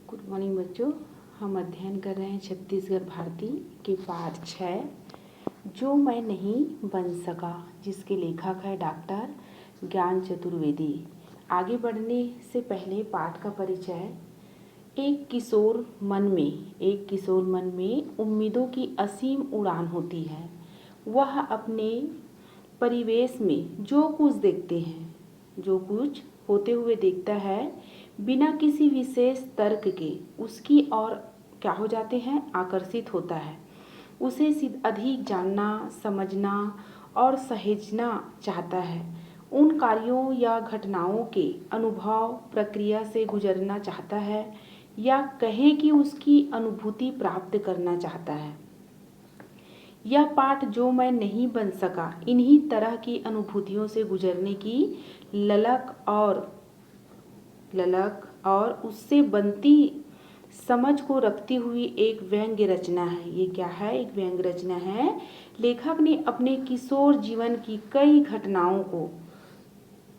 Good morning बच्चों। हम अध्ययन कर रहे हैं छत्तीसगढ़ भारती के पाठ 6 जो मैं नहीं बन सका, जिसके लेखक है डॉक्टर ज्ञान चतुर्वेदी। आगे बढ़ने से पहले पाठ का परिचय। एक किशोर मन में उम्मीदों की असीम उड़ान होती है। वह अपने परिवेश में जो कुछ होते हुए देखता है, बिना किसी विशेष तर्क के उसकी ओर क्या हो जाते हैं, आकर्षित होता है। उसे अधिक जानना, समझना और सहेजना चाहता है। उन कार्यों या घटनाओं के अनुभव प्रक्रिया से गुजरना चाहता है, या कहें कि उसकी अनुभूति प्राप्त करना चाहता है। यह पाठ जो मैं नहीं बन सका, इन्हीं तरह की अनुभूतियों से गुजरने की ललक और उससे बनती समझ को रखती हुई एक व्यंग्य रचना है। ये क्या है? एक व्यंग्य रचना है। लेखक ने अपने किशोर जीवन की कई घटनाओं को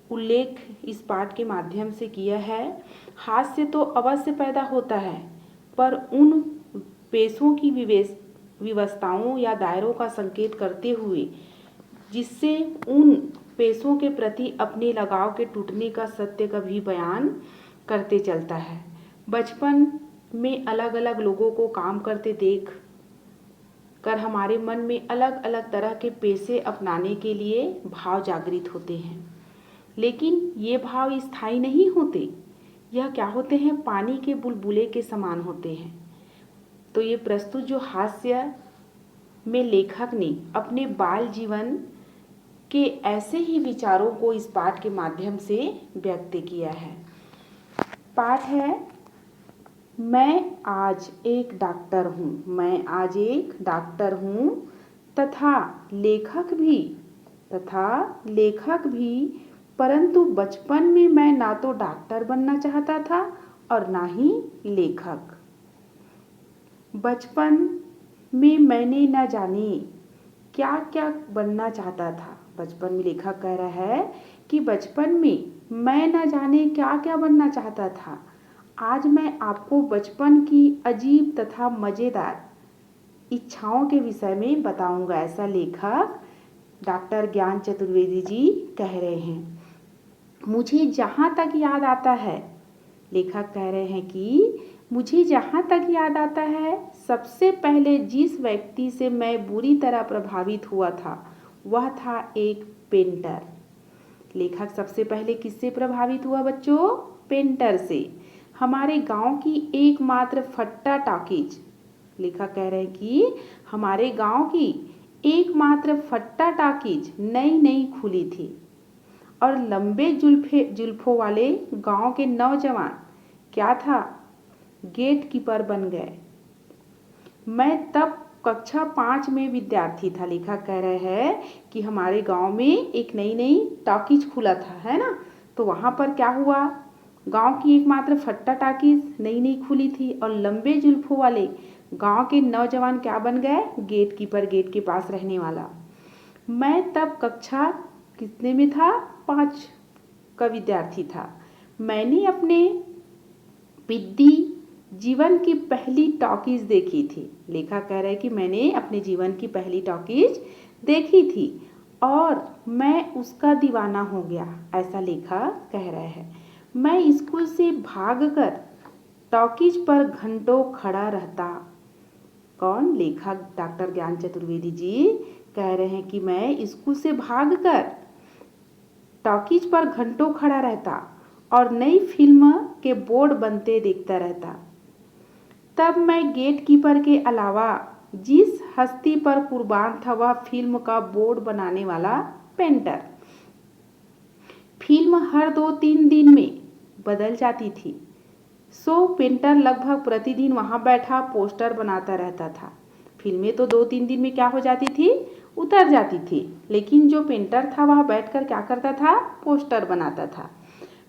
उल्लेख इस पाठ के माध्यम से किया है। हास्य तो अवश्य पैदा होता है, पर उन पेशों की विवशताओं या दायरों का संकेत करते हुए जिससे उन पेशों के प्रति अपने लगाव के टूटने का सत्य का भी बयान करते चलता है। बचपन में अलग अलग लोगों को काम करते देख कर हमारे मन में अलग अलग तरह के पेशे अपनाने के लिए भाव जागृत होते हैं, लेकिन ये भाव स्थायी नहीं होते। यह क्या होते हैं? पानी के बुलबुले के समान होते हैं। तो ये प्रस्तुत जो हास्य में लेखक ने अपने बाल जीवन के ऐसे ही विचारों को इस पाठ के माध्यम से व्यक्त किया है। पाठ है, मैं आज एक डॉक्टर हूँ तथा लेखक भी, परंतु बचपन में मैं ना तो डॉक्टर बनना चाहता था और ना ही लेखक। बचपन में मैंने न जाने क्या क्या बनना चाहता था। बचपन में लेखक कह रहा है कि बचपन में मैं न जाने क्या क्या बनना चाहता था। आज मैं आपको बचपन की अजीब तथा मज़ेदार इच्छाओं के विषय में बताऊंगा। ऐसा लेखक डॉक्टर ज्ञान चतुर्वेदी जी कह रहे हैं। मुझे जहाँ तक याद आता है, लेखक कह रहे हैं कि मुझे जहाँ तक याद आता है, सबसे पहले जिस व्यक्ति से मैं बुरी तरह प्रभावित हुआ था वह था एक पेंटर। लेखक सबसे पहले किससे प्रभावित हुआ बच्चों? पेंटर से। हमारे गांव की एकमात्र फट्टा टॉकीज, लेखक कह रहे हैं कि हमारे गांव की एकमात्र फट्टा टॉकीज नई खुली थी और लंबे जुल्फों वाले गांव के नौजवान क्या था, गेट कीपर बन गए। मैं तब कक्षा 5 में विद्यार्थी था। लेखक कह रहे हैं कि हमारे गांव में एक नई टॉकीज खुला था, है ना। तो वहाँ पर क्या हुआ, गांव की एकमात्र फट्टा टॉकीज नई खुली थी और लंबे जुल्फों वाले गांव के नौजवान क्या बन गए, गेट कीपर, गेट के पास रहने वाला। मैं तब कक्षा कितने में था, 5 का विद्यार्थी था। मैंने अपने विद्या जीवन की पहली टॉकीज देखी थी। लेखक कह रहे हैं कि मैंने अपने जीवन की पहली टॉकीज देखी थी और मैं उसका दीवाना हो गया। ऐसा लेखक कह रहे हैं। मैं स्कूल से भागकर टॉकीज पर घंटों खड़ा रहता। कौन? लेखक डॉक्टर ज्ञान चतुर्वेदी जी कह रहे हैं कि मैं स्कूल से भागकर टॉकीज पर घंटों खड़ा रहता और नई फिल्म के बोर्ड बनते देखता रहता। तब मैं गेट कीपर के अलावा जिस हस्ती पर कुर्बान था वह फिल्म का बोर्ड बनाने वाला पेंटर। फिल्म हर 2-3 दिन में बदल जाती थी, सो पेंटर लगभग प्रतिदिन वहां बैठा पोस्टर बनाता रहता था। फिल्में तो 2-3 दिन में क्या हो जाती थी, उतर जाती थी, लेकिन जो पेंटर था वह बैठकर क्या करता था, पोस्टर बनाता था।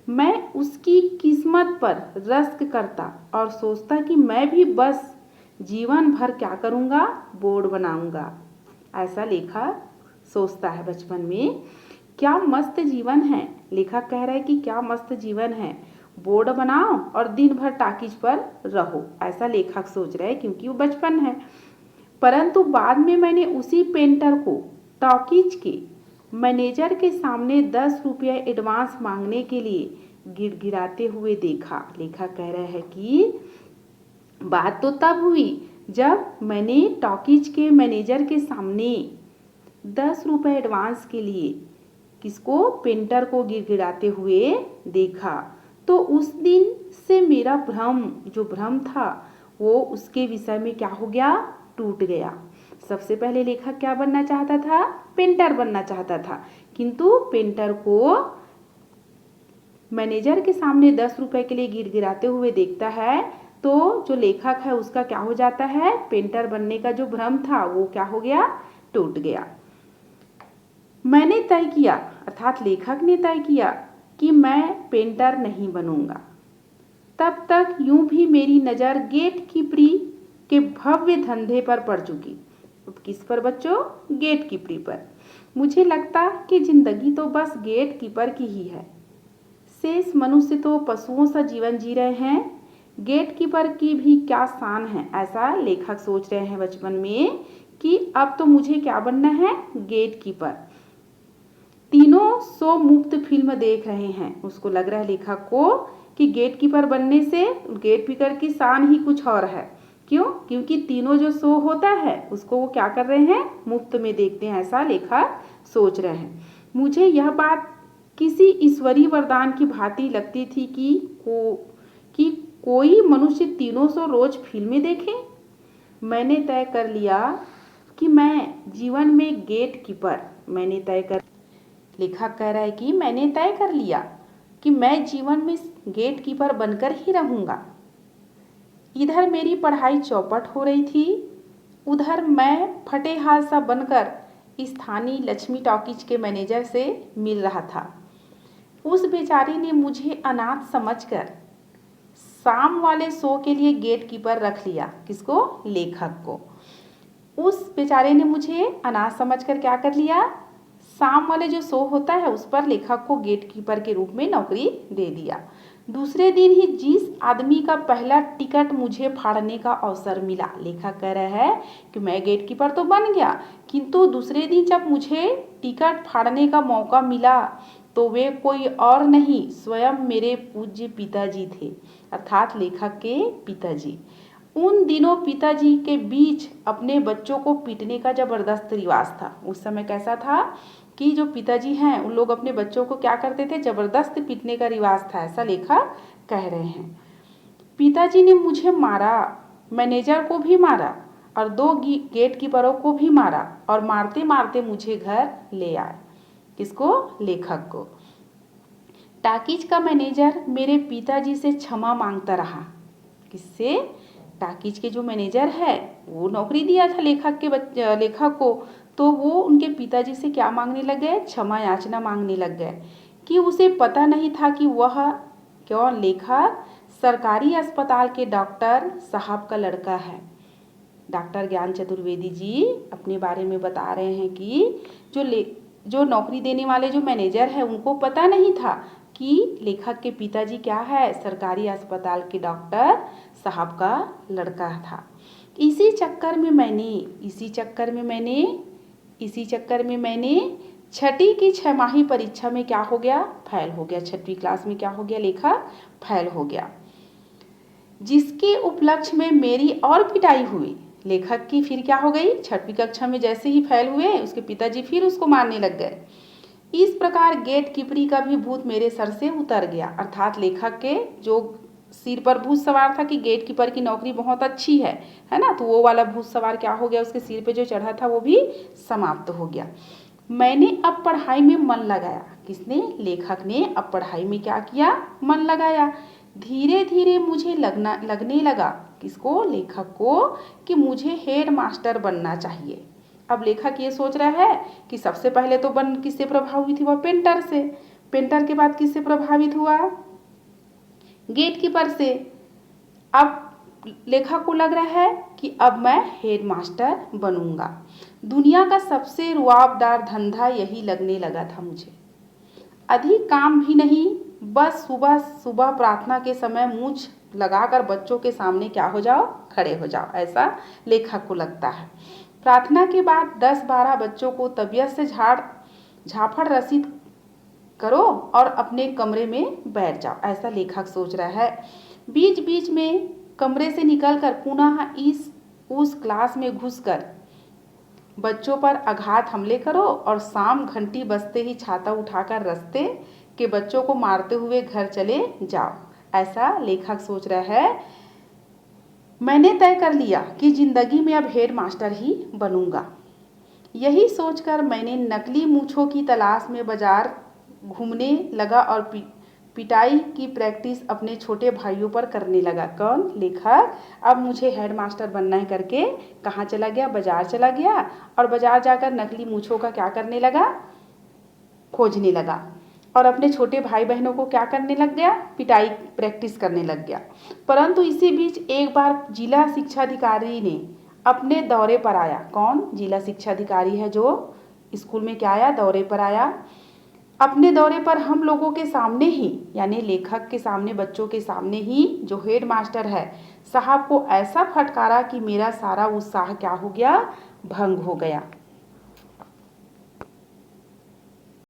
मैं उसकी किस्मत पर रश्क करता और सोचता कि मैं भी बस जीवन भर क्या करूँगा, बोर्ड बनाऊँगा। ऐसा लेखक सोचता है बचपन में। क्या मस्त जीवन है। लेखक कह रहा है कि क्या मस्त जीवन है। बोर्ड बनाओ और दिन भर टाकीज पर रहो, ऐसा लेखक सोच रहे हैं क्योंकि वो बचपन है। परंतु बाद में मैंने उसी पेंटर को टॉकीज के मैनेजर के सामने 10 रुपये एडवांस मांगने के लिए गिड़गिड़ाते हुए देखा। लेखक कह रहे हैं कि बात तो तब हुई जब मैंने टॉकीज के मैनेजर के सामने 10 रुपये एडवांस के लिए किसको, पेंटर को गिड़गिड़ाते हुए देखा। तो उस दिन से मेरा भ्रम था वो उसके विषय में क्या हो गया, टूट गया। सबसे पहले लेखक क्या बनना चाहता था, पेंटर बनना चाहता था, किंतु पेंटर को मैनेजर के सामने 10 रुपए के लिए गिड़गिड़ाते हुए देखता है तो जो लेखक है उसका क्या हो जाता है, पेंटर बनने का जो भ्रम था वो क्या हो गया, टूट गया। मैंने तय किया, अर्थात लेखक ने तय किया कि मैं पेंटर नहीं बनूंगा। तब तक यूं भी मेरी नज़र गेट कीपरी के भव्य धंधे पर पड़ चुकी। किस पर बच्चों, गेट कीपरी पर। मुझे लगता कि जिंदगी तो बस गेट कीपर की ही है, शेष मनुष्य तो पशुओं सा जीवन जी रहे हैं, गेट कीपर की भी क्या शान है। ऐसा लेखक सोच रहे हैं बचपन में कि अब तो मुझे क्या बनना है, गेट कीपर। तीनों सो मुफ्त फिल्म देख रहे हैं। उसको लग रहा है लेखक को कि गेट कीपर बनने से गेट कीपर की शान ही कुछ और है। क्यों, क्योंकि तीनों जो शो होता है उसको वो क्या कर रहे हैं, मुफ्त में देखते हैं, ऐसा लेखक सोच रहे हैं। मुझे यह बात किसी ईश्वरीय वरदान की भांति लगती थी कि कोई मनुष्य 300 रोज फिल्में देखे। मैंने तय कर लिया कि मैं जीवन में गेट कीपर, लेखक कह रहा है कि मैंने तय कर लिया कि मैं जीवन में गेट कीपर बनकर ही रहूंगा। इधर मेरी पढ़ाई चौपट हो रही थी, उधर मैं फटे हाल सा बनकर स्थानीय लक्ष्मी टॉकीज के मैनेजर से मिल रहा था। उस बेचारी ने मुझे अनाथ समझकर शाम वाले शो के लिए गेट कीपर रख लिया। किसको, लेखक को। उस बेचारे ने मुझे अनाथ समझकर क्या कर लिया, शाम वाले जो शो होता है उस पर लेखक को गेट कीपर के रूप में नौकरी दे दिया। दूसरे दिन ही जिस आदमी का पहला टिकट मुझे फाड़ने का अवसर मिला, लेखक कह रहा है कि मैं गेट कीपर तो बन गया, किंतु दूसरे दिन जब मुझे टिकट फाड़ने का मौका मिला तो वे कोई और नहीं, स्वयं मेरे पूज्य पिताजी थे, अर्थात लेखक के पिताजी। उन दिनों पिताजी के बीच अपने बच्चों को पीटने का जबरदस्त रिवाज था। उस समय कैसा था कि जो पिताजी हैं उन लोग अपने बच्चों को क्या करते थे, जबरदस्त पीटने का रिवाज था, ऐसा लेखक कह रहे हैं। पिताजी ने मुझे मारा, मैनेजर को भी मारा और 2 गेट कीपरों को भी मारा और मारते मारते मुझे घर ले आए। किसको, लेखक को। टाकीज का मैनेजर मेरे पिताजी से क्षमा मांगता रहा। किससे, टाकीज के जो मैनेजर है वो नौकरी दिया था लेखक को, तो वो उनके पिताजी से क्या मांगने लग गए, क्षमा याचना मांगने लग गए कि उसे पता नहीं था कि वह क्यों लेखक सरकारी अस्पताल के डॉक्टर साहब का लड़का है। डॉक्टर ज्ञान चतुर्वेदी जी अपने बारे में बता रहे हैं कि जो नौकरी देने वाले जो मैनेजर है उनको पता नहीं था कि लेखक के पिताजी क्या है, सरकारी अस्पताल के डॉक्टर साहब का लड़का था। इसी चक्कर में मैंने छठी की 6 परीक्षा में क्या हो गया, फेल हो गया। 6वीं क्लास में क्या हो गया, लेखक फेल हो गया, जिसके उपलक्ष्य में मेरी और पिटाई हुई। लेखक की फिर क्या हो गई, 6वीं कक्षा में जैसे ही फेल हुए उसके पिताजी फिर उसको मारने लग गए। इस प्रकार गेट कीपरी का भी भूत मेरे सर से उतर गया, अर्थात लेखक के जो सिर पर भूत सवार था कि गेट कीपर की नौकरी बहुत अच्छी है ना, तो वो वाला भूत सवार क्या हो गया, उसके सिर पे जो चढ़ा था वो भी समाप्त हो गया। मैंने अब पढ़ाई में मन लगाया। किसने, लेखक ने अब पढ़ाई में क्या किया, मन लगाया। धीरे धीरे मुझे लगने लगा, किसको, लेखक को, कि मुझे हेड मास्टर बनना चाहिए। अब लेखक ये सोच रहा है कि सबसे पहले तो किससे प्रभावित हुआ, पेंटर से। पेंटर के बाद किससे प्रभावित हुआ, गेट कीपर से। अब लेखक को लग रहा है कि अब मैं हेड मास्टर बनूंगा। दुनिया का सबसे रुआबदार धंधा यही लगने लगा था मुझे। अधिक काम भी नहीं, बस सुबह सुबह प्रार्थना के समय मूंछ लगाकर बच्चों के सामने क्या हो जाओ, खड़े हो जाओ, ऐसा लेखक को लगता है। प्रार्थना के बाद 10-12 बच्चों को तबीयत से झापड़ रसीद करो और अपने कमरे में बैठ जाओ, ऐसा लेखक सोच रहा है। बीच बीच में कमरे से निकलकर पुनः उस क्लास में घुसकर बच्चों पर आघात हमले करो और शाम घंटी बजते ही छाता उठाकर रास्ते के बच्चों को मारते हुए घर चले जाओ, ऐसा लेखक सोच रहा है। मैंने तय कर लिया कि जिंदगी में अब हेड मास्टर ही बनूंगा। यही सोचकर मैंने नकली मूंछों की तलाश में बाजार घूमने लगा और पिटाई की प्रैक्टिस अपने छोटे भाइयों पर करने लगा। कौन? लेखक। अब मुझे हेडमास्टर बनना है करके कहाँ चला गया? बाजार चला गया और बाजार जाकर नकली मूंछों का क्या करने लगा? खोजने लगा और अपने छोटे भाई बहनों को क्या करने लग गया? पिटाई प्रैक्टिस करने लग गया। परंतु इसी बीच एक बार जिला शिक्षा अधिकारी ने अपने दौरे पर आया। कौन? जिला शिक्षा अधिकारी है जो स्कूल में क्या आया? दौरे पर आया। अपने दौरे पर हम लोगों के सामने ही, यानी लेखक के सामने, बच्चों के सामने ही जो हेड मास्टर है साहब को ऐसा फटकारा कि मेरा सारा उत्साह क्या हो गया? भंग हो गया।